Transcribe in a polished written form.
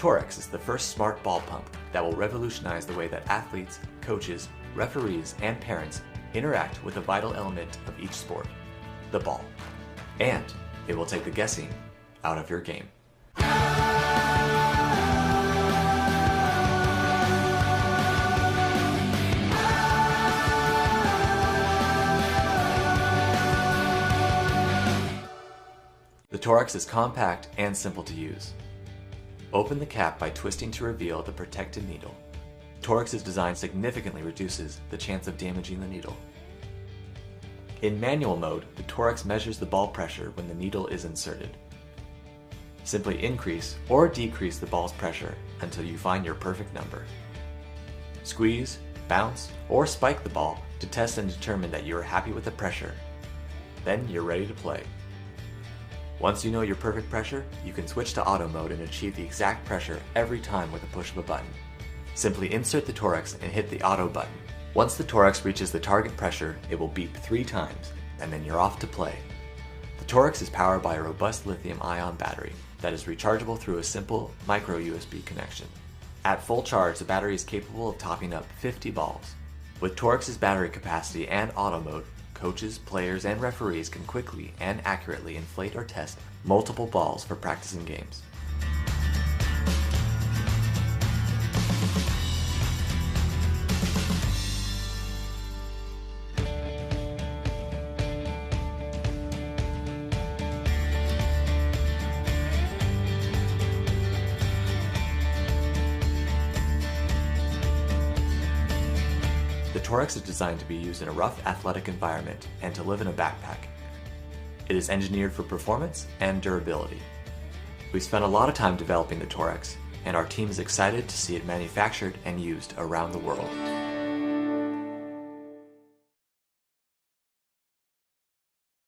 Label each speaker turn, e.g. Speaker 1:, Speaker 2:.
Speaker 1: Torrx is the first smart ball pump that will revolutionize the way that athletes, coaches, referees, and parents interact with a vital element of each sport, the ball. And it will take the guessing out of your game. The Torrx is compact and simple to use. Open the cap by twisting to reveal the protected needle. Torrx's design significantly reduces the chance of damaging the needle. In manual mode, the Torrx measures the ball pressure when the needle is inserted. Simply increase or decrease the ball's pressure until you find your perfect number. Squeeze, bounce, or spike the ball to test and determine that you are happy with the pressure. Then you're ready to play. Once you know your perfect pressure, you can switch to auto mode and achieve the exact pressure every time with a push of a button. Simply insert the Torrx and hit the auto button. Once the Torrx reaches the target pressure, it will beep 3 times, and then you're off to play. The Torrx is powered by a robust lithium-ion battery that is rechargeable through a simple micro USB connection. At full charge, the battery is capable of topping up 50 balls. With Torrx's battery capacity and auto mode, coaches, players, and referees can quickly and accurately inflate or test multiple balls for practicing games. The Torrx is designed to be used in a rough athletic environment and to live in a backpack. It is engineered for performance and durability. We've spent a lot of time developing the Torrx, and our team is excited to see it manufactured and used around the world.